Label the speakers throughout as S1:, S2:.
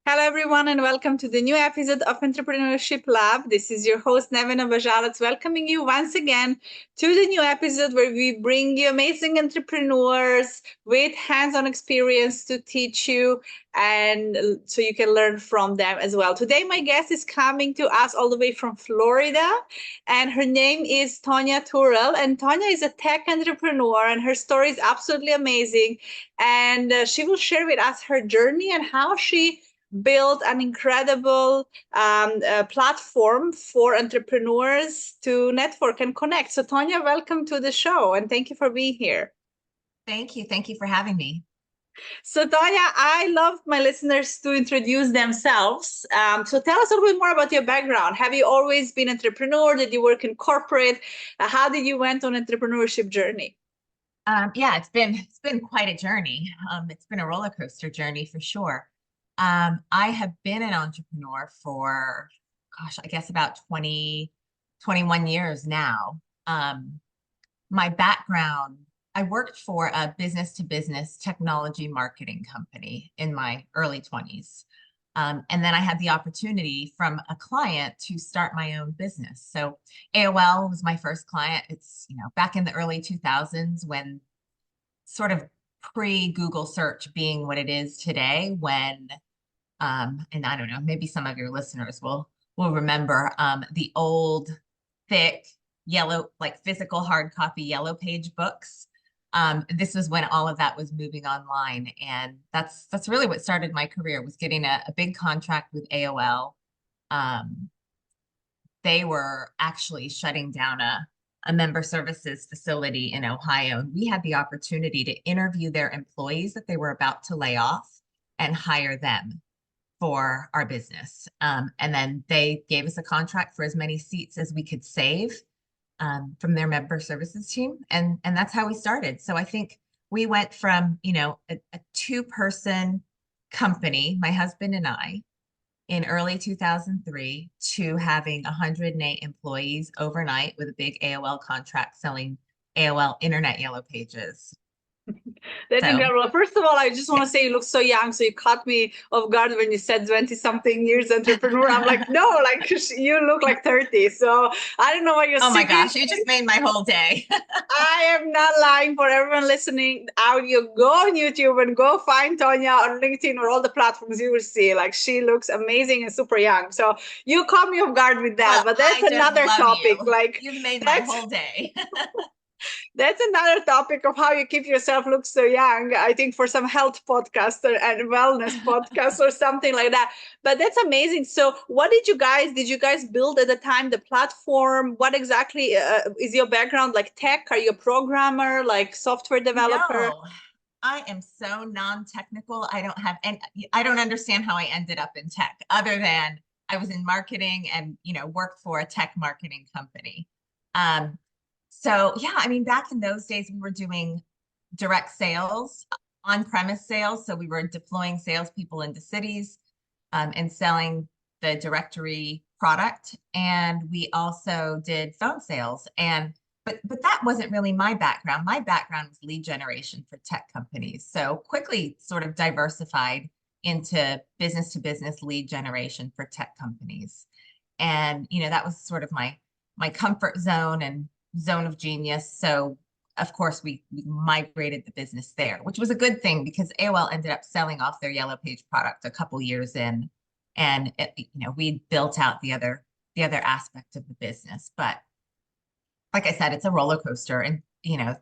S1: Hello, everyone, and welcome to the new episode of Entrepreneurship Lab. This is your host, Nevena Bajalac, welcoming you once again to the new episode where we bring you amazing entrepreneurs with hands-on experience to teach you and so you can learn from them as well. Today, my guest is coming to us all the way from Florida, and her name is Tonya Turrell. And Tonya is a tech entrepreneur, and her story is absolutely amazing. And she will share with us her journey and how she build an incredible platform for entrepreneurs to network and connect. So Tonya, welcome to the show and thank you for being here.
S2: Thank you. Thank you for having me.
S1: So Tonya, I love my listeners to introduce themselves. So tell us a little bit more about your background. Have you always been an entrepreneur? Did you work in corporate? How did you went on entrepreneurship journey?
S2: Yeah, it's been quite a journey. It's been a roller coaster journey for sure. I have been an entrepreneur for, gosh, I guess about 21 years now. My background, I worked for a business-to-business technology marketing company in my early 20s. And then I had the opportunity from a client to start my own business. So AOL was my first client. It's, back in the early 2000s when sort of pre-Google search being what it is today, when and I don't know, maybe some of your listeners will remember the old thick yellow, like physical hard copy yellow page books. This was when all of that was moving online, and that's really what started my career, was getting a big contract with AOL. They were actually shutting down a member services facility in Ohio, and we had the opportunity to interview their employees that they were about to lay off and hire them for our business. And then they gave us a contract for as many seats as we could save from their member services team. And that's how we started. So I think we went from, a two-person company, my husband and I, in early 2003 to having 108 employees overnight with a big AOL contract selling AOL Internet Yellow Pages.
S1: That's incredible. First of all, I just want to say you look so young. So you caught me off guard when you said 20-something years entrepreneur. I'm like, no, like you look like 30. So I don't know what you're
S2: Oh my
S1: secret
S2: gosh, you just made my whole day.
S1: I am not lying. For everyone listening out, you go on YouTube and go find Tonya on LinkedIn or all the platforms. You will see like she looks amazing and super young. So you caught me off guard with that,
S2: Well,
S1: but that's another topic.
S2: You.
S1: Like
S2: You've made my whole day.
S1: that's another topic of how you keep yourself look so young. I think for some health podcast and wellness podcast or something like that. But that's amazing. So what did you guys build at the time, the platform? What exactly is your background, like tech? Are you a programmer, like software developer?
S2: No, I am so non-technical. I don't understand how I ended up in tech, other than I was in marketing and, worked for a tech marketing company. So yeah, I mean, back in those days, we were doing direct sales, on-premise sales. So we were deploying salespeople into cities and selling the directory product. And we also did phone sales. But that wasn't really my background. My background was lead generation for tech companies. So quickly sort of diversified into business to business lead generation for tech companies. And, that was sort of my comfort zone and zone of genius. So of course we migrated the business there, which was a good thing because AOL ended up selling off their Yellow Page product a couple years in, and we built out the other aspect of the business. But like I said, it's a roller coaster. And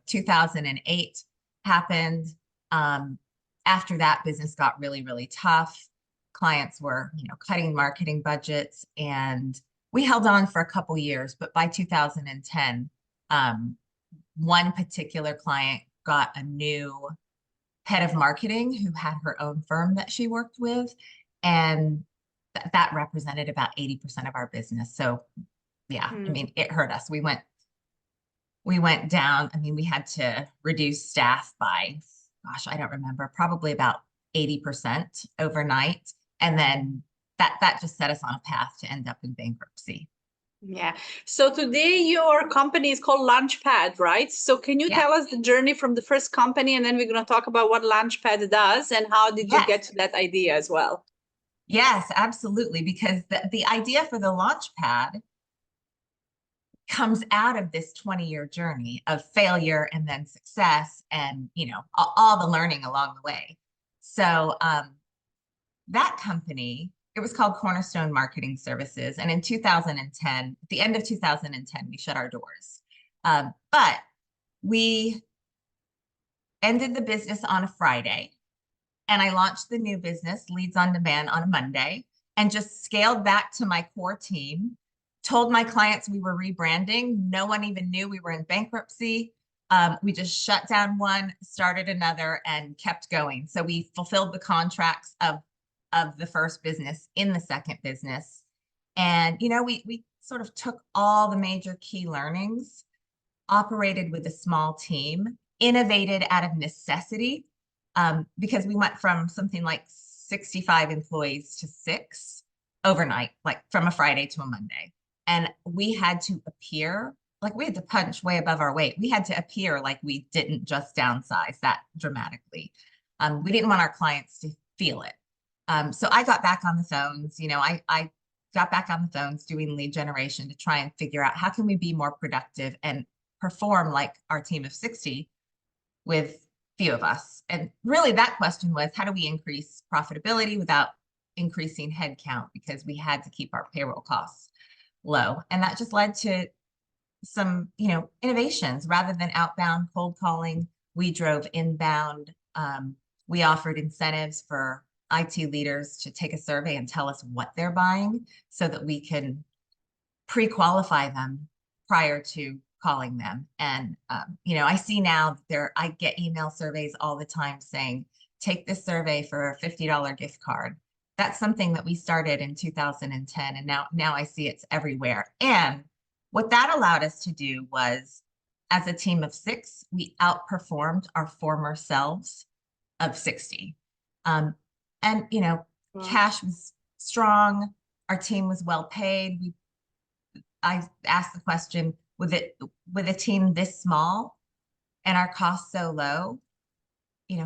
S2: 2008 happened. After that, business got really, really tough. Clients were, cutting marketing budgets, and we held on for a couple years. But by 2010, one particular client got a new head of marketing who had her own firm that she worked with, and that represented about 80% of our business. So yeah, I mean, it hurt us. We went down. I mean, we had to reduce staff by, gosh, I don't remember, probably about 80% overnight. And then that just set us on a path to end up in bankruptcy.
S1: Yeah. So today your company is called Launchpad, right? So can you tell us the journey from the first company, and then we're going to talk about what Launchpad does and how did you get to that idea as well?
S2: Yes, absolutely. Because the idea for the Launchpad comes out of this 20-year journey of failure and then success and, all the learning along the way. So that company, it was called Cornerstone Marketing Services. And in 2010, at the end of 2010, we shut our doors. But we ended the business on a Friday, and I launched the new business, Leads on Demand, on a Monday, and just scaled back to my core team, told my clients we were rebranding. No one even knew we were in bankruptcy. We just shut down one, started another, and kept going. So we fulfilled the contracts of the first business in the second business. And, we sort of took all the major key learnings, operated with a small team, innovated out of necessity, because we went from something like 65 employees to 6 overnight, like from a Friday to a Monday. And we had to appear like we had to punch way above our weight. We had to appear like we didn't just downsize that dramatically. We didn't want our clients to feel it. So I got back on the phones. I got back on the phones doing lead generation to try and figure out how can we be more productive and perform like our team of 60 with few of us. And really that question was, how do we increase profitability without increasing headcount, because we had to keep our payroll costs low. And that just led to some, innovations. Rather than outbound cold calling, we drove inbound. We offered incentives for IT leaders to take a survey and tell us what they're buying so that we can pre-qualify them prior to calling them. And, I see now I get email surveys all the time saying, take this survey for a $50 gift card. That's something that we started in 2010. And now I see it's everywhere. And what that allowed us to do was, as a team of 6, we outperformed our former selves of 60. And,
S1: Wow.
S2: cash was strong. Our team was well paid. I asked the question, with a team this small and our costs so low,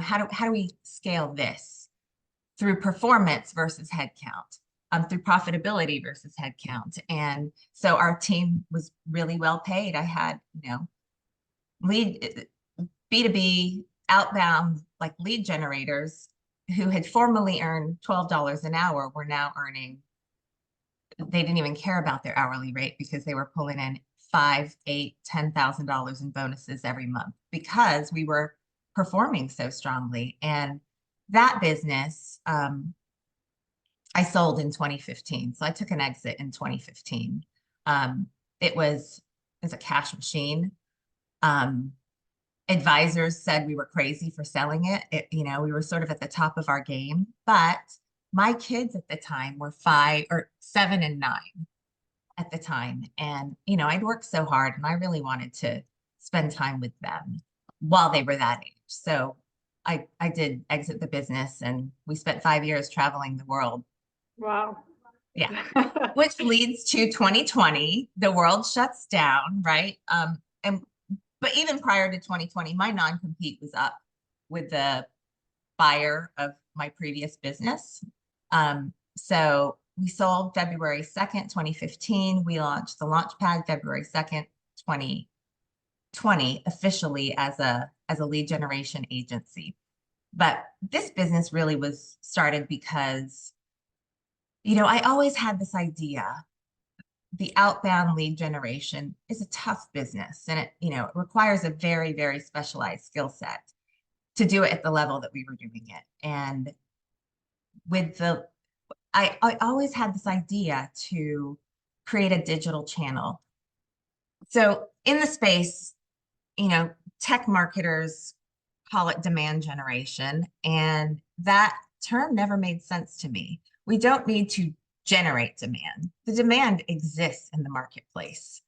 S2: how do we scale this through performance versus headcount, through profitability versus headcount? And so our team was really well paid. I had, lead B2B outbound, like lead generators who had formerly earned $12 an hour were now earning, they didn't even care about their hourly rate because they were pulling in $5,000, $8,000, $10,000 in bonuses every month because we were performing so strongly. And that business, I sold in 2015. So I took an exit in 2015. It was a cash machine. Advisors said we were crazy for selling it. We were sort of at the top of our game, but my kids at the time were 7 and 9 at the time. And, I'd worked so hard and I really wanted to spend time with them while they were that age. So I did exit the business, and we spent 5 years traveling the world.
S1: Wow.
S2: Yeah. Which leads to 2020, the world shuts down, right? But even prior to 2020, my non-compete was up with the buyer of my previous business. So we sold February 2nd, 2015. We launched the Launchpad February 2nd, 2020, officially as a lead generation agency. But this business really was started because, I always had this idea. The outbound lead generation is a tough business, and it requires a very, very specialized skill set to do it at the level that we were doing it. And I always had this idea to create a digital channel. So in the space, tech marketers call it demand generation, and that term never made sense to me. We don't need to generate demand. The demand exists in the marketplace.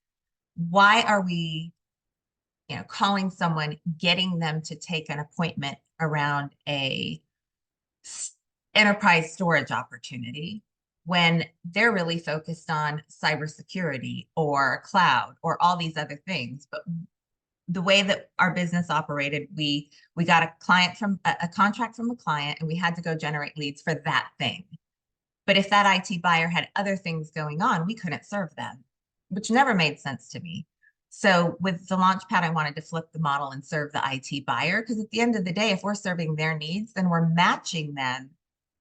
S2: Why are we, calling someone, getting them to take an appointment around a enterprise storage opportunity when they're really focused on cybersecurity or cloud or all these other things? But the way that our business operated, we got a contract from a client, and we had to go generate leads for that thing. But if that IT buyer had other things going on, we couldn't serve them, which never made sense to me. So with the Launchpad, I wanted to flip the model and serve the IT buyer, because at the end of the day, if we're serving their needs, then we're matching them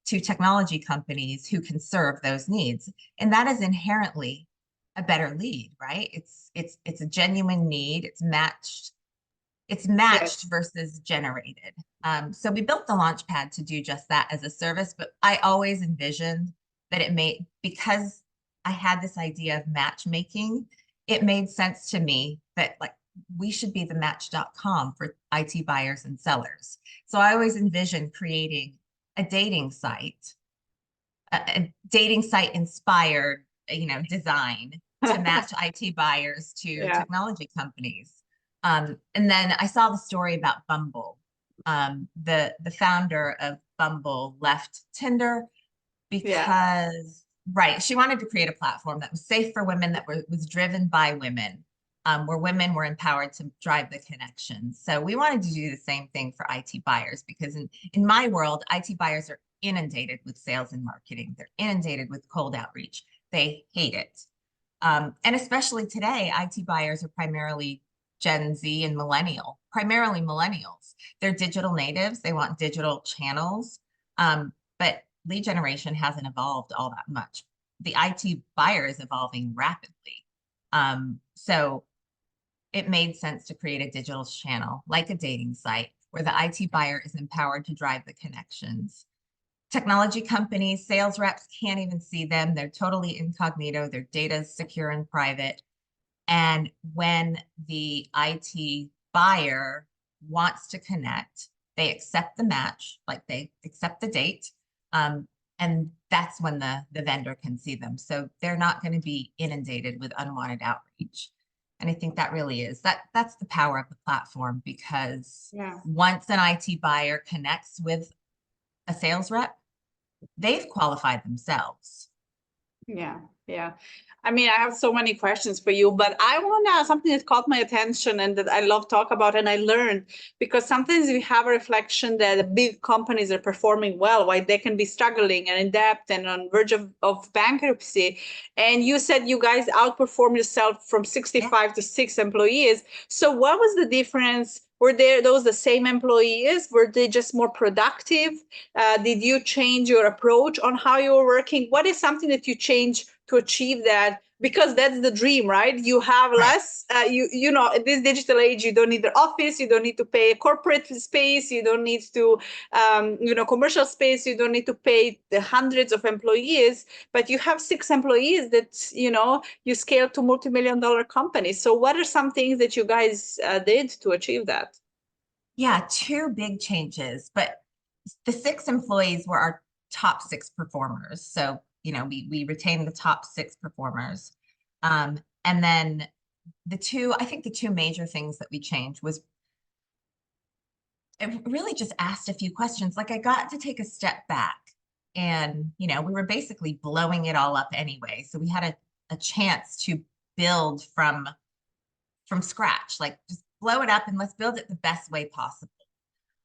S2: to technology companies who can serve those needs. And that is inherently a better lead, right? It's a genuine need. It's matched
S1: Yes.
S2: versus generated. So we built the Launchpad to do just that as a service, but I always envisioned that because I had this idea of matchmaking, it made sense to me that like we should be the match.com for IT buyers and sellers. So I always envisioned creating a dating site, a dating site inspired, design to match IT buyers to
S1: Yeah.
S2: technology companies. And then I saw the story about Bumble. The founder of Bumble left Tinder
S1: Yeah.
S2: because, right, she wanted to create a platform that was safe for women, that was driven by women, where women were empowered to drive the connections. So we wanted to do the same thing for IT buyers, because in my world, IT buyers are inundated with sales and marketing. They're inundated with cold outreach. They hate it. And especially today, IT buyers are primarily Gen Z and primarily millennials. They're digital natives. They want digital channels. But lead generation hasn't evolved all that much. The IT buyer is evolving rapidly. So it made sense to create a digital channel like a dating site where the IT buyer is empowered to drive the connections. Technology companies, sales reps can't even see them. They're totally incognito. Their data is secure and private. And when the IT buyer wants to connect, they accept the match, like they accept the date. And that's when the vendor can see them. So they're not going to be inundated with unwanted outreach. And I think that really that's the power of the platform, because
S1: Yeah.
S2: once an IT buyer connects with a sales rep, they've qualified themselves.
S1: Yeah, yeah. I mean, I have so many questions for you, but I want to something that caught my attention and that I love talk about, and I learned, because sometimes we have a reflection that the big companies are performing well, while they can be struggling and in debt and on verge of bankruptcy. And you said you guys outperformed yourself from
S2: Yeah.
S1: 65 to 6 employees. So what was the difference? Were those the same employees? Were they just more productive? Did you change your approach on how you were working? What is something that you change to achieve that? Because that's the dream, right? You have
S2: Right.
S1: less, you know, at this digital age, you don't need the office, you don't need to pay a corporate space, you don't need to, commercial space, you don't need to pay the hundreds of employees, but you have 6 employees that, you scale to multi-million-dollar companies. So what are some things that you guys did to achieve that?
S2: Yeah, two big changes, but the 6 employees were our top 6 performers. So, we retained the top 6 performers. And then I think the two major things that we changed was I really just asked a few questions. Like I got to take a step back, and, we were basically blowing it all up anyway. So we had a chance to build from scratch, like just blow it up and let's build it the best way possible.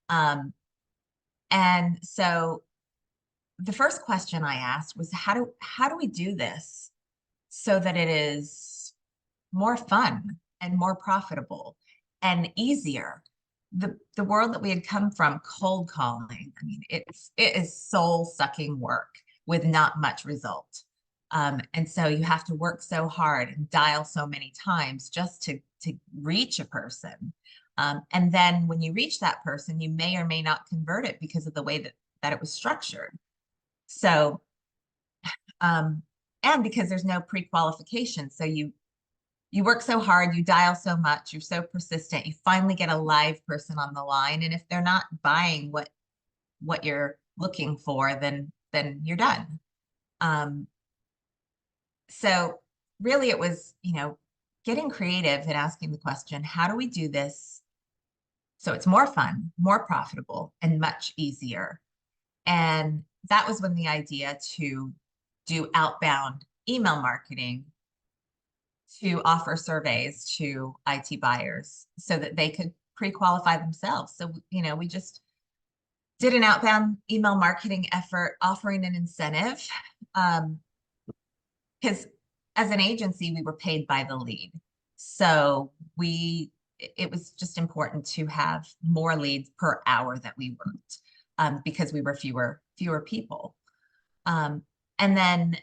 S2: Um, and so the first question I asked was, how do we do this so that it is more fun and more profitable and easier? The world that we had come from, cold calling, I mean, it is soul sucking work with not much result. And so you have to work so hard and dial so many times just to reach a person. And then when you reach that person, you may or may not convert it because of the way that it was structured. So, and because there's no pre-qualification. So you work so hard, you dial so much, you're so persistent, you finally get a live person on the line. And if they're not buying what you're looking for, then you're done. So really it was, getting creative and asking the question, how do we do this so it's more fun, more profitable, and much easier? And that was when the idea to do outbound email marketing to offer surveys to IT buyers so that they could pre-qualify themselves. So, we just did an outbound email marketing effort offering an incentive Because as an agency, we were paid by the lead. So it was just important to have more leads per hour that we worked, because we were fewer people. And then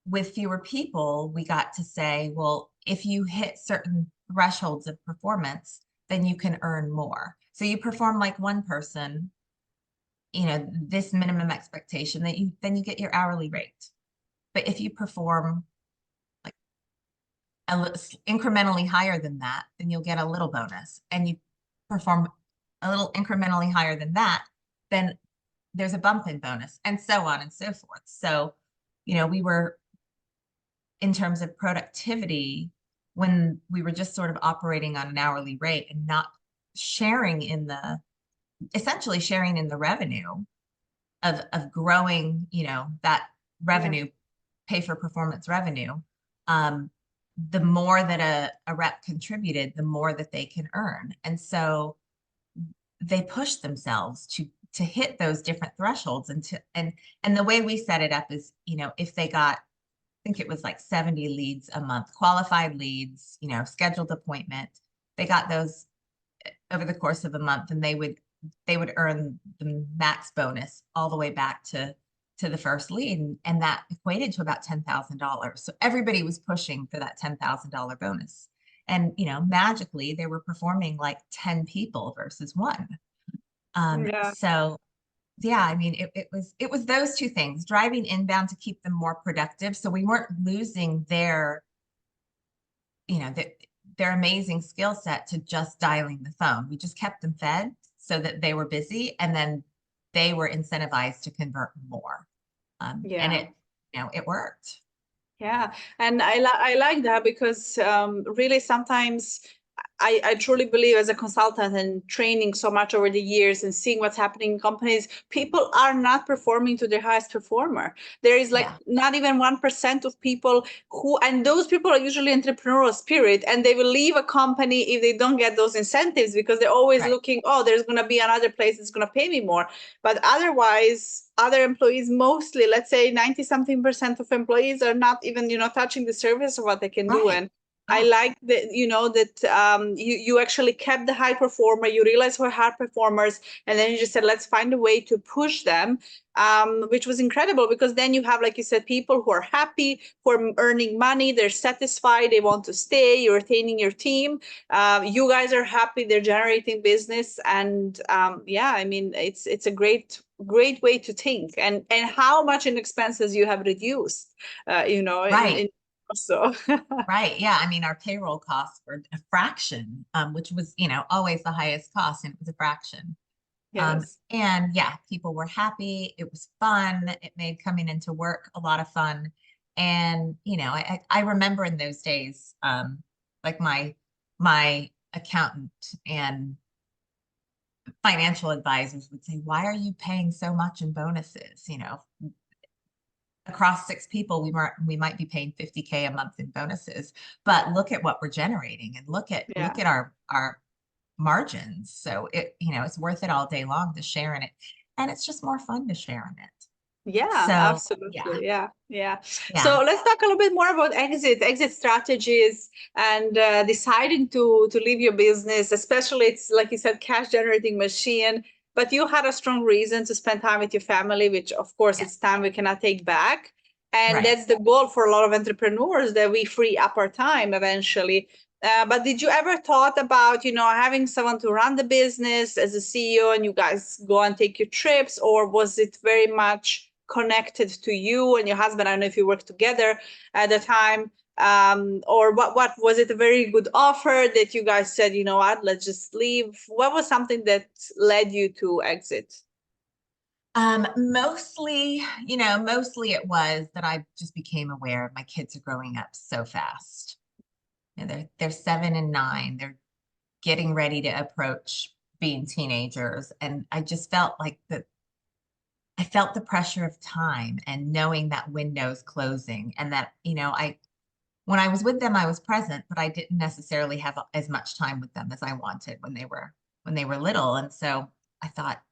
S2: with fewer people, we got to say, well, if you hit certain thresholds of performance, then you can earn more. So you perform like one person, this minimum expectation, then you get your hourly rate. But if you perform like incrementally higher than that, then you'll get a little bonus. And you perform a little incrementally higher than that, then there's a bump in bonus, and so on and so forth. So, we were, in terms of productivity, when we were just sort of operating on an hourly rate and not essentially sharing in the revenue of growing, that revenue, pay for performance revenue, the more that a rep contributed, the more that they can earn. And so they push themselves to hit those different thresholds, and the way we set it up is, if they got, I think it was like 70 leads a month, qualified leads, scheduled appointment, they got those over the course of a month, and they would earn the max bonus all the way back to the first lead, and that equated to about $10,000. So everybody was pushing for that $10,000 bonus, and magically they were performing like 10 people versus one. So yeah, I mean, it was those two things, driving inbound to keep them more productive, so we weren't losing their amazing skill set to just dialing the phone. We just kept them fed so that they were busy, and then they were incentivized to convert more. And it worked.
S1: Yeah, and I like that because really sometimes I truly believe, as a consultant and training so much over the years and seeing what's happening in companies, people are not performing to their highest performer. There is not even 1% of people and those people are usually entrepreneurial spirit, and they will leave a company if they don't get those incentives, because they're always looking, there's going to be another place that's going to pay me more. But otherwise, other employees, mostly, let's say 90-something% of employees, are not even, touching the surface of what they can do. And I like that, that you actually kept the high performer, you realized we're high performers, and then you just said, let's find a way to push them, which was incredible, because then you have, like you said, people who are happy, who are earning money, they're satisfied, they want to stay, you're retaining your team, you guys are happy, they're generating business. And I mean, it's a great way to think, and how much in expenses you have reduced, so
S2: right. Yeah. I mean, our payroll costs were a fraction, which was, always the highest cost, and it was a fraction.
S1: Yes.
S2: And yeah, people were happy. It was fun. It made coming into work a lot of fun. And, I remember in those days, like my accountant and financial advisors would say, why are you paying so much in bonuses? Across 6 people, we might be paying $50K a month in bonuses, but look at what we're generating, and look at our margins. So it's worth it all day long to share in it, and it's just more fun to share in it.
S1: Yeah,
S2: So,
S1: absolutely. Yeah. So let's talk a little bit more about exit strategies, and deciding to leave your business, especially it's like you said, cash generating machine. But you had a strong reason to spend time with your family, which of course it's time we cannot take back. And that's the goal for a lot of entrepreneurs, that we free up our time eventually. But did you ever thought about, having someone to run the business as a CEO, and you guys go and take your trips, or was it very much connected to you and your husband? I don't know if you worked together at the time, or what was it, a very good offer that you guys said, you know what, let's just leave? What was something that led you to exit?
S2: Mostly it was that I just became aware my kids are growing up so fast. They're 7 and 9. They're getting ready to approach being teenagers, and I just felt like I felt the pressure of time, and knowing that window's closing, and that when I was with them, I was present, but I didn't necessarily have as much time with them as I wanted when they were little. And so I thought,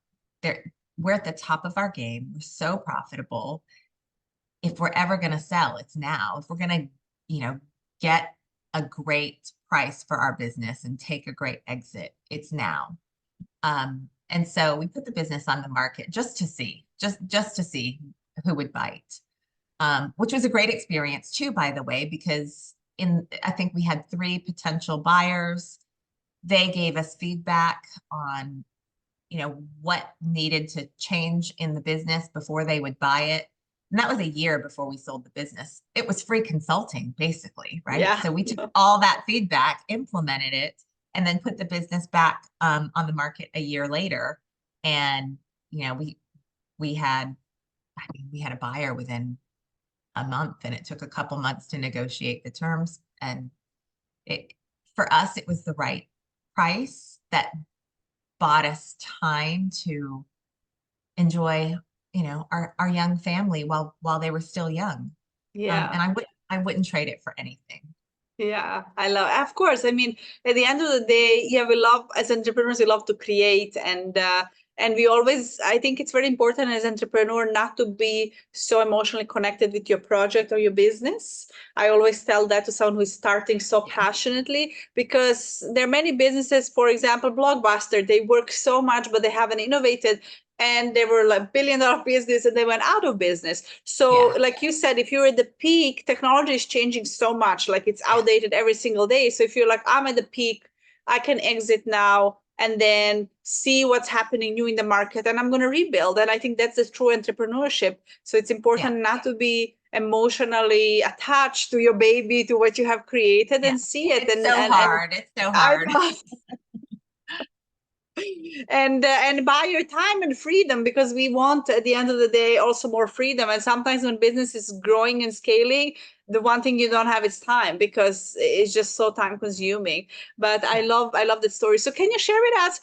S2: we're at the top of our game. We're so profitable. if we're ever going to sell, it's now. If we're going to, get a great price for our business and take a great exit, it's now. And so we put the business on the market just to see, just to see who would bite, which was a great experience too, by the way, because I think we had 3 potential buyers. They gave us feedback on, what needed to change in the business before they would buy it. And that was a year before we sold the business. It was free consulting, basically, right?
S1: Yeah.
S2: So we took all that feedback, implemented it, and then put the business back on the market a year later. And, we had, we had a buyer within a month, and it took a couple months to negotiate the terms. And for us, it was the right price that bought us time to enjoy, our young family while they were still young.
S1: Yeah.
S2: And I wouldn't trade it for anything.
S1: Yeah, I love, of course. I mean, at the end of the day, yeah, we love, as entrepreneurs, we love to create, and we always, I think it's very important as entrepreneur not to be so emotionally connected with your project or your business. I always tell that to someone who is starting so passionately, because there are many businesses, for example, Blockbuster, they work so much, but they haven't innovated. And they were like $1 billion business and they went out of business. So like you said, if you're at the peak, technology is changing so much, like it's outdated every single day. So if you're like, I'm at the peak, I can exit now and then see what's happening new in the market and I'm going to rebuild. And I think that's the true entrepreneurship. So it's important not to be emotionally attached to your baby, to what you have created, and see it.
S2: It's so hard. It's so hard.
S1: And buy your time and freedom, because we want at the end of the day also more freedom. And sometimes when business is growing and scaling, the one thing you don't have is time, because it's just so time consuming. But I love the story. So can you share with us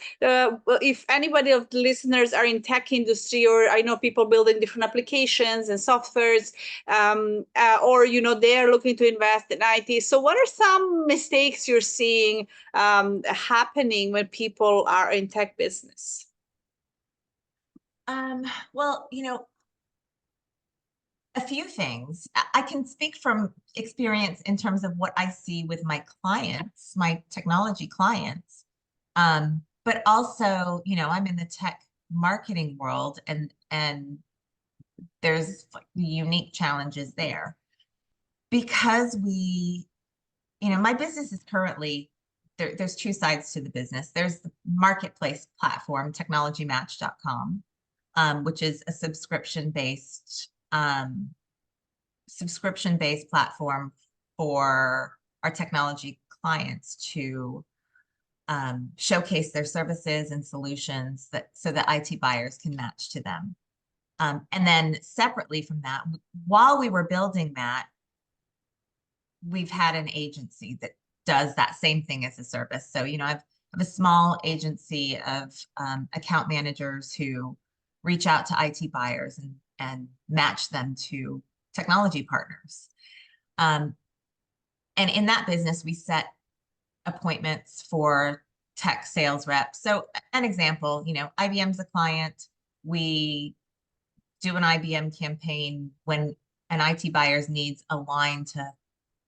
S1: if anybody of the listeners are in tech industry, or I know people building different applications and softwares, or they're looking to invest in IT. So what are some mistakes you're seeing happening when people are in tech business?
S2: Well, a few things. I can speak from experience in terms of what I see with my clients, my technology clients. But also, I'm in the tech marketing world, and there's unique challenges there, because my business is currently there's 2 sides to the business. There's the marketplace platform, technologymatch.com, which is a subscription-based platform for our technology clients to showcase their services and solutions so that IT buyers can match to them. And then separately from that, while we were building that, we've had an agency that does that same thing as a service. So, I have a small agency of account managers who reach out to IT buyers and match them to technology partners. And in that business, we set appointments for tech sales reps. So an example, IBM's a client. We do an IBM campaign when an IT buyer's needs align to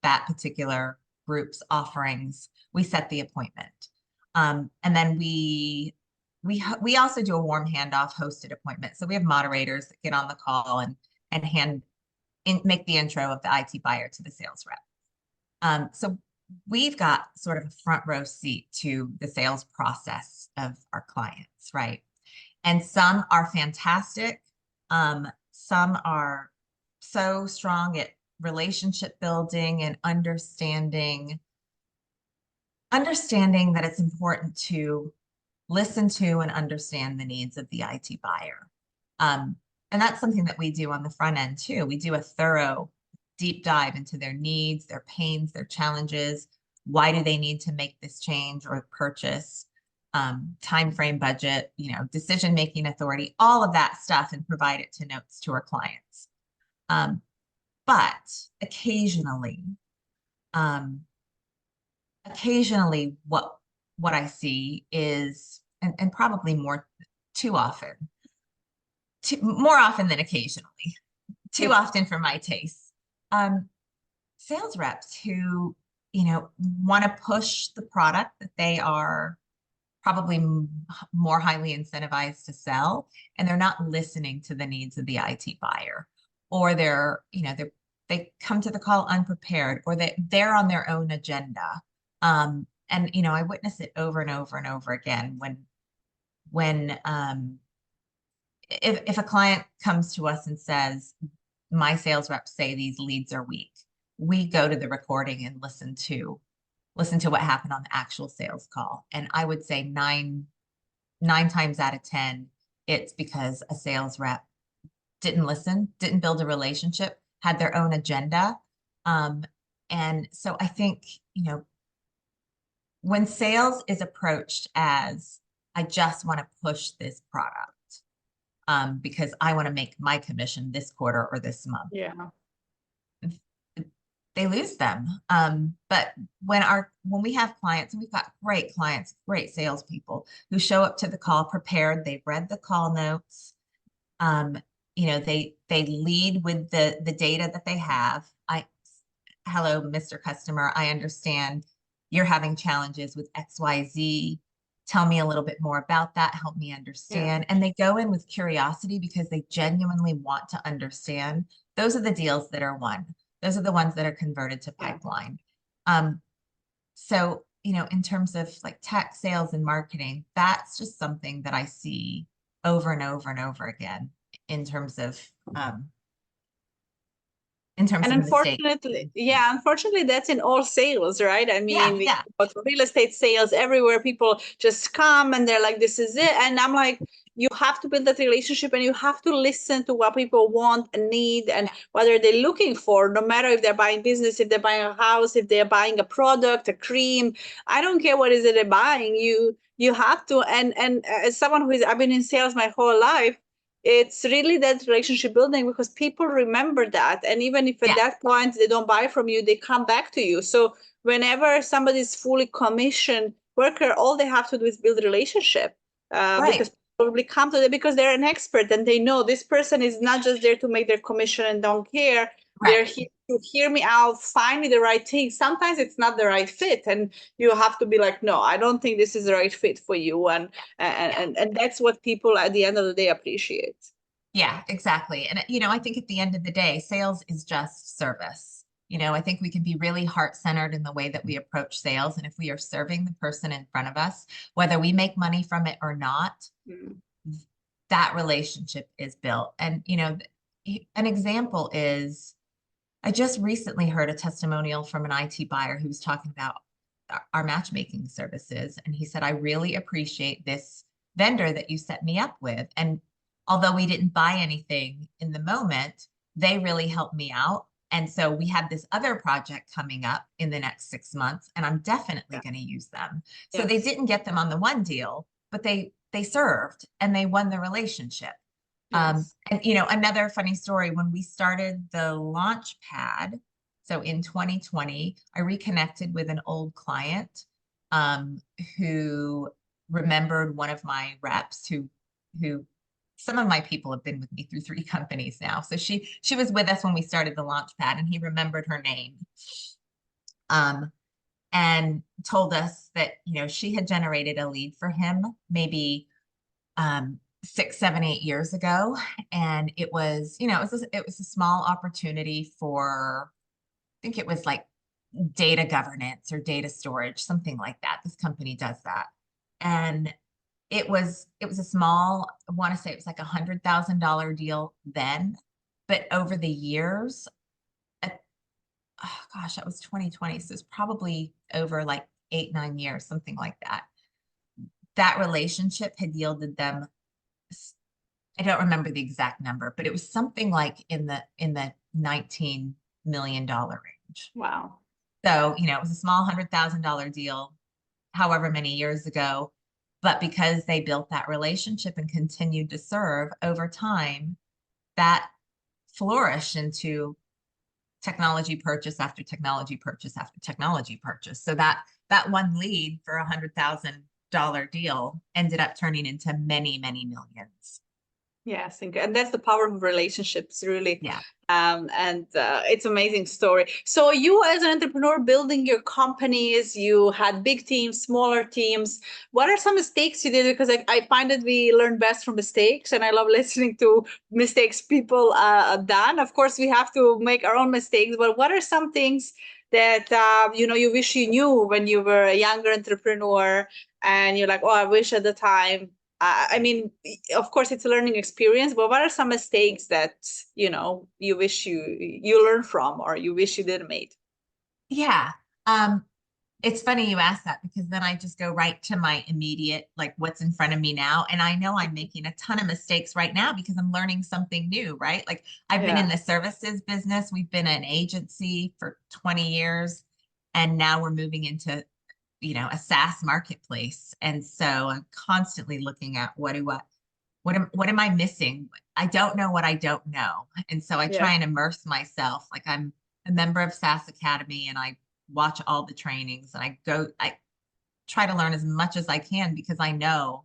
S2: that particular group's offerings. We set the appointment. And then we also do a warm handoff hosted appointment. So we have moderators that get on the call and make the intro of the IT buyer to the sales rep. So we've got sort of a front row seat to the sales process of our clients, right? And some are fantastic. Some are so strong at relationship building and understanding that it's important to listen to and understand the needs of the IT buyer. And that's something that we do on the front end too. We do a thorough deep dive into their needs, their pains, their challenges. Why do they need to make this change or purchase? Time frame, budget, decision-making authority, all of that stuff, and provide it to notes to our clients. But occasionally, what I see is, and probably more often than occasionally, too often for my taste. Sales reps who, want to push the product that they are probably more highly incentivized to sell, and they're not listening to the needs of the IT buyer, or they come to the call unprepared, or they're on their own agenda. And I witness it over and over and over again when if a client comes to us and says, my sales reps say these leads are weak, we go to the recording and listen to what happened on the actual sales call. And I would say nine times out of 10, it's because a sales rep didn't listen, didn't build a relationship, had their own agenda. And so I think, when sales is approached as, I just want to push this product because I want to make my commission this quarter or this month.
S1: Yeah.
S2: They lose them. But when we have clients, and we've got great clients, great salespeople who show up to the call prepared, they've read the call notes, they lead with the data that they have. Hello, Mr. Customer, I understand you're having challenges with XYZ. Tell me a little bit more about that. Help me understand. Yeah. And they go in with curiosity because they genuinely want to understand. Those are the deals that are won. Those are the ones that are converted to pipeline. So, in terms of like tech, sales, and marketing, that's just something that I see over and over and over again in terms of
S1: unfortunately, unfortunately, that's in all sales, right? I mean, we talk about real estate sales everywhere. People just come and they're like, this is it. And I'm like, you have to build that relationship, and you have to listen to what people want and need and what are they looking for, no matter if they're buying business, if they're buying a house, if they're buying a product, a cream. I don't care what is it they're buying. You have to. And as someone I've been in sales my whole life, it's really that relationship building, because people remember that. And even if at that point they don't buy from you, they come back to you. So whenever somebody's fully commissioned worker, all they have to do is build a relationship because probably come to them because they're an expert and they know this person is not just there to make their commission and don't care. They're here to hear me out, find me the right thing. Sometimes it's not the right fit, and you have to be like, no, I don't think this is the right fit for you. And that's what people at the end of the day appreciate.
S2: Yeah, exactly. And, I think at the end of the day, sales is just service. I think we can be really heart-centered in the way that we approach sales. And if we are serving the person in front of us, whether we make money from it or not, that relationship is built. And, an example is, I just recently heard a testimonial from an IT buyer who was talking about our matchmaking services. And he said, I really appreciate this vendor that you set me up with. And although we didn't buy anything in the moment, they really helped me out. And so we have this other project coming up in the next 6 months, and I'm definitely going to use them. So they didn't get them on the one deal, but they served and they won the relationship. And, another funny story, when we started the Launchpad, so in 2020, I reconnected with an old client who remembered one of my reps who some of my people have been with me through 3 companies now. So she was with us when we started the Launchpad, and he remembered her name and told us that, she had generated a lead for him maybe 6, 7, 8 years ago. And it was, it was a small opportunity for, I think it was like data governance or data storage, something like that. This company does that. And it was a small, I want to say it was like $100,000 deal then, but over the years, that was 2020. So it's probably over like 8, 9 years, something like that. That relationship had yielded them, I don't remember the exact number, but it was something like in the $19 million range.
S1: Wow.
S2: So, it was a small $100,000 deal, however many years ago. But because they built that relationship and continued to serve over time, that flourished into technology purchase after technology purchase after technology purchase. So that one lead for $100,000 deal ended up turning into many, many millions.
S1: Yes, and that's the power of relationships, really.
S2: Yeah.
S1: And it's amazing story. So you, as an entrepreneur, building your companies, you had big teams, smaller teams. What are some mistakes you did? Because I find that we learn best from mistakes, and I love listening to mistakes people done. Of course, we have to make our own mistakes, but what are some things that you wish you knew when you were a younger entrepreneur, and you're like, oh, I wish at the time. I mean, of course, it's a learning experience, but what are some mistakes that you wish you learned from, or you wish you didn't make?
S2: Yeah. Um, it's funny you ask that because then I just go right to my immediate, like what's in front of me now. And I know I'm making a ton of mistakes right now because I'm learning something new, right? Like I've been in
S1: Yeah,
S2: the services business. We've been an agency for 20 years. And now we're moving into, a SaaS marketplace. And so I'm constantly looking at what am I missing? I don't know what I don't know. And so I
S1: yeah,
S2: try and immerse myself. Like I'm a member of SaaS Academy and I watch all the trainings and I try to learn as much as I can because I know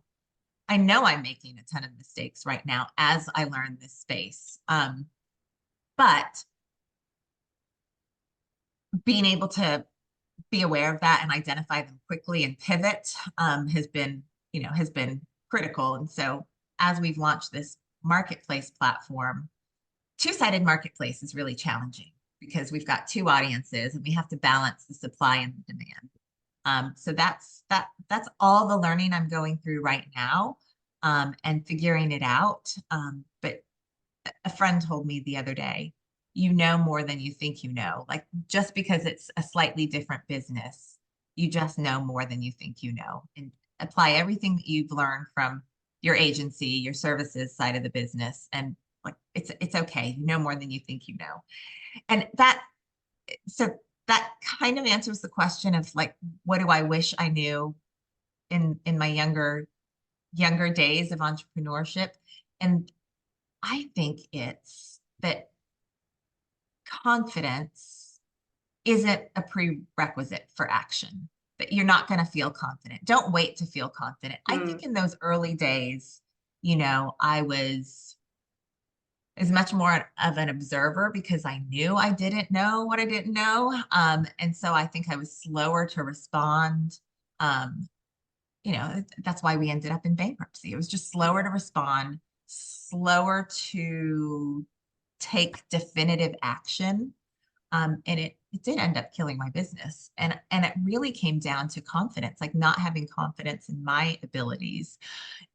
S2: I'm making a ton of mistakes right now as I learn this space. But being able to be aware of that and identify them quickly and pivot has been critical. And so as we've launched this marketplace platform, two-sided marketplace is really challenging because we've got two audiences and we have to balance the supply and the demand. So that's all the learning I'm going through right now, and figuring it out. But a friend told me the other day, you know more than you think you know. Like just because it's a slightly different business, you just know more than you think you know. And apply everything that you've learned from your agency, your services side of the business, and like it's okay. You know more than you think you know. And so that kind of answers the question of like, what do I wish I knew in my younger days of entrepreneurship? And I think it's that confidence isn't a prerequisite for action, that you're not going to feel confident. Don't wait to feel confident. I
S1: mm,
S2: think in those early days, I was as much more of an observer because I knew I didn't know what I didn't know. And so I think I was slower to respond. Um, that's why we ended up in bankruptcy. It was just slower to respond, slower to take definitive action. And it did end up killing my business. And it really came down to confidence, like not having confidence in my abilities.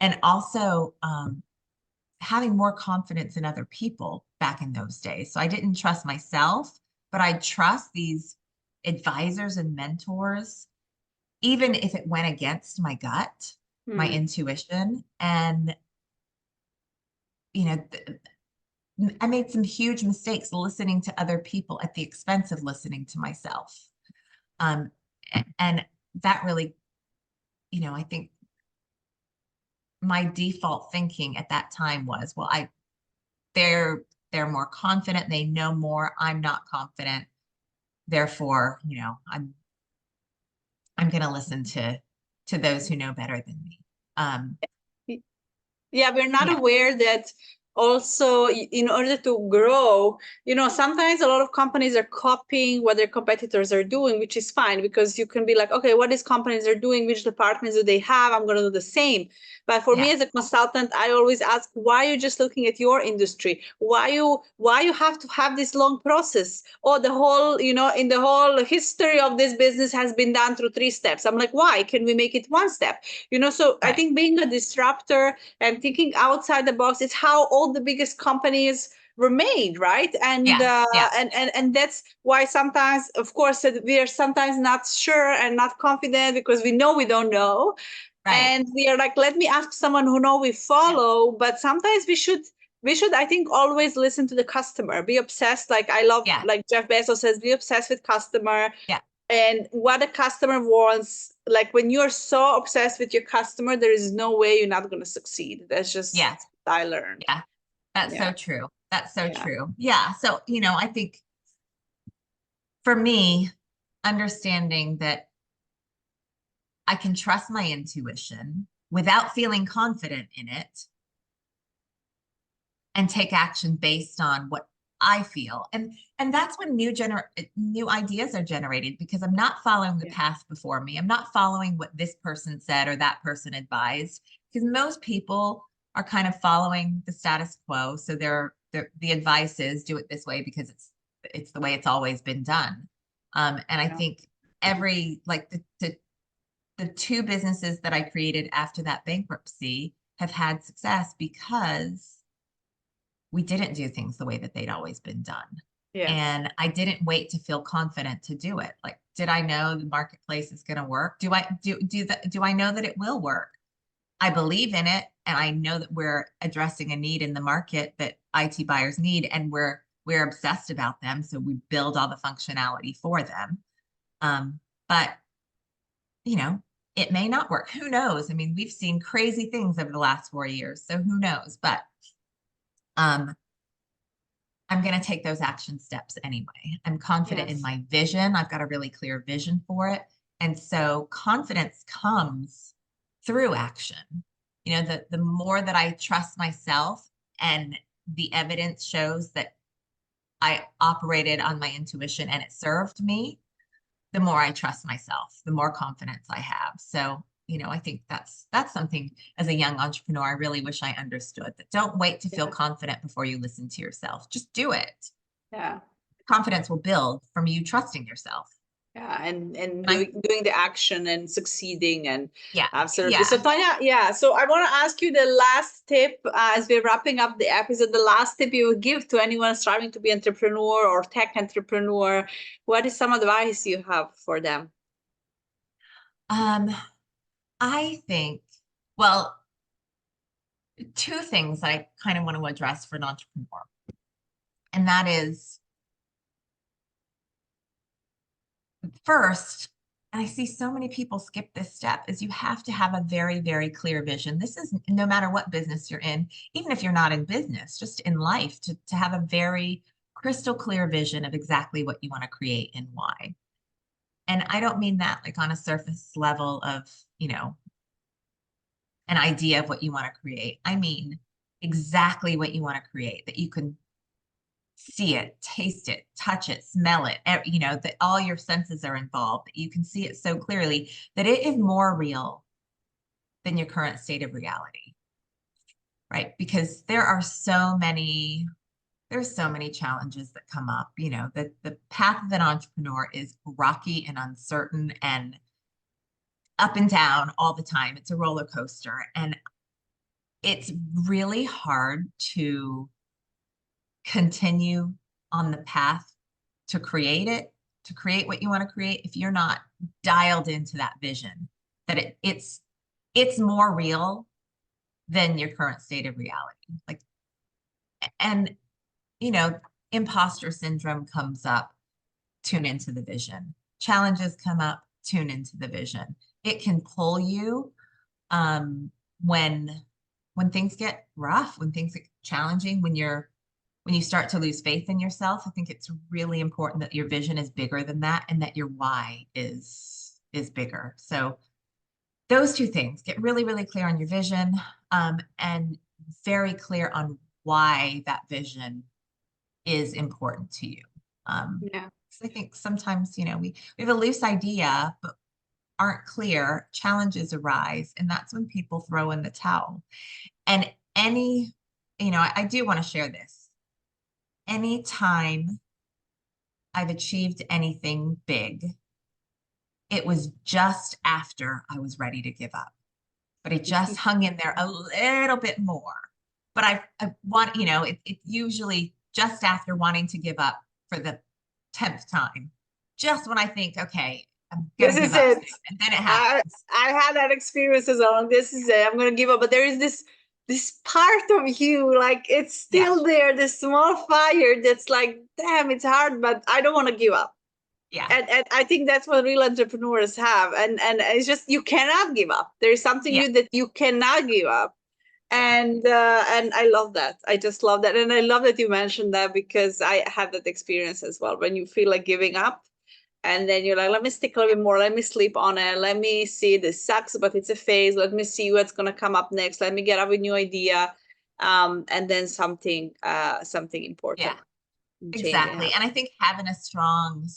S2: And also having more confidence in other people back in those days. So I didn't trust myself, but I trust these advisors and mentors, even if it went against my gut, my
S1: mm.
S2: intuition. And, you know, I made some huge mistakes listening to other people at the expense of listening to myself. Um, and that really, I think my default thinking at that time was, well, they're they're more confident, they know more, I'm not confident. Therefore, I'm going to listen to those who know better than me. Um,
S1: Yeah, we're not
S2: yeah,
S1: aware that also in order to grow, sometimes a lot of companies are copying what their competitors are doing, which is fine because you can be like, okay, what these companies are doing, which departments do they have? I'm going to do the same. But for me
S2: yeah,
S1: as a consultant, I always ask, why are you just looking at your industry? Why you have to have this long process? Or the whole, in the whole history of this business has been done through 3 steps. I'm like, why? Can we make it one step? So I
S2: right.
S1: think being a disruptor and thinking outside the box is how all the biggest companies were made, right? And
S2: Yeah, yeah,
S1: and that's why sometimes, of course, that we are sometimes not sure and not confident because we know we don't know,
S2: right.
S1: and we are like, let me ask someone who know we
S2: Yeah,
S1: follow. But sometimes we should, I think, always listen to the customer, be obsessed. Like I love,
S2: yeah,
S1: like Jeff Bezos says, be obsessed with customer
S2: yeah,
S1: and what a customer wants. Like when you're so obsessed with your customer, there is no way you're not going to succeed. That's
S2: yeah,
S1: just what I learned.
S2: yeah. That's
S1: Yeah,
S2: so true. That's so
S1: yeah,
S2: true. Yeah. So, I think for me, understanding that I can trust my intuition without feeling confident in it and take action based on what I feel. And that's when new ideas are generated, because I'm not following the path before me. I'm not following what this person said or that person advised, because most people are kind of following the status quo. So the advice is do it this way because it's the way it's always been done. And I think like the two businesses that I created after that bankruptcy have had success because we didn't do things the way that they'd always been done.
S1: Yes.
S2: And I didn't wait to feel confident to do it. Like, did I know the marketplace is going to work? Do I know that it will work? I believe in it, and I know that we're addressing a need in the market that IT buyers need, and we're obsessed about them. So we build all the functionality for them. But you know, it may not work. Who knows? I mean, we've seen crazy things over the last 4 years, so who knows? But I'm going to take those action steps anyway. I'm confident in my vision. I've got a really clear vision for it. And so confidence comes through action. You know, the more that I trust myself and the evidence shows that I operated on my intuition and it served me, the more I trust myself, the more confidence I have. So, you know, I think that's something as a young entrepreneur, I really wish I understood, that don't wait to feel confident before you listen to yourself. Just do it.
S1: Yeah.
S2: Confidence will build from you trusting yourself.
S1: Yeah, and doing the action and succeeding, and absolutely.
S2: Yeah.
S1: So Tonya, so I want to ask you the last tip as we're wrapping up the episode. The last tip you would give to anyone striving to be entrepreneur or tech entrepreneur. What is some advice you have for them?
S2: I think, well, two things that I kind of want to address for an entrepreneur, and that is, first, and I see so many people skip this step, is you have to have a very, very clear vision. This is no matter what business you're in, even if you're not in business, just in life, to have a very crystal clear vision of exactly what you want to create and why. And I don't mean that like on a surface level of, you know, an idea of what you want to create. I mean exactly what you want to create, that you can see it, taste it, touch it, smell it, you know, that all your senses are involved, that you can see it so clearly that it is more real than your current state of reality, right? Because there's so many challenges that come up. You know, the path of an entrepreneur is rocky and uncertain and up and down all the time. It's a roller coaster, and it's really hard to continue on the path to create what you want to create if you're not dialed into that vision, that it's more real than your current state of reality. Like, and you know, imposter syndrome comes up, tune into the vision. Challenges come up, tune into the vision. It can pull you when things get rough, when things get challenging, when you start to lose faith in yourself. I think it's really important that your vision is bigger than that, and that your why is bigger. So those two things, get really, really clear on your vision, and very clear on why that vision is important to you. I think sometimes, you know, we have a loose idea, but aren't clear, challenges arise, and that's when people throw in the towel. And you know, I do want to share this. Anytime I've achieved anything big, it was just after I was ready to give up, but it just hung in there a little bit more. But I want, you know, it's usually just after wanting to give up for the 10th time, just when I think, okay, I'm gonna
S1: this
S2: give
S1: is
S2: up
S1: it.
S2: soon. And then it happens.
S1: I had that experience as well. This is it. I'm gonna give up, but there is this part of you, like it's still there, this small fire that's like, damn, it's hard, but I don't want to give up.
S2: Yeah.
S1: And I think that's what real entrepreneurs have. And it's just, you cannot give up. There is something you that you cannot give up. And I love that. I just love that. And I love that you mentioned that, because I had that experience as well. When you feel like giving up, and then you're like, let me stick a little bit more. Let me sleep on it. Let me see, this sucks, but it's a phase. Let me see what's going to come up next. Let me get up with a new idea. and then something important.
S2: Exactly. And I think having a strong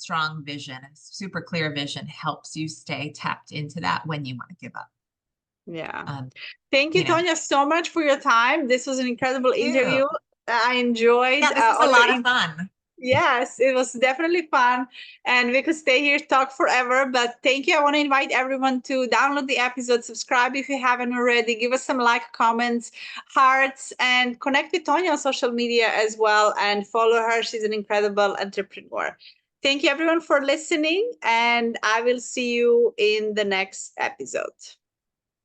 S2: vision, a super clear vision helps you stay tapped into that when you want to give up.
S1: Yeah. Thank you, Tonya, so much for your time. This was an incredible interview. I enjoyed
S2: this was a lot of fun.
S1: Yes, it was definitely fun. And we could stay here, talk forever. But thank you. I want to invite everyone to download the episode, subscribe if you haven't already, give us some comments, hearts, and connect with Tonya on social media as well and follow her. She's an incredible entrepreneur. Thank you, everyone, for listening. And I will see you in the next episode.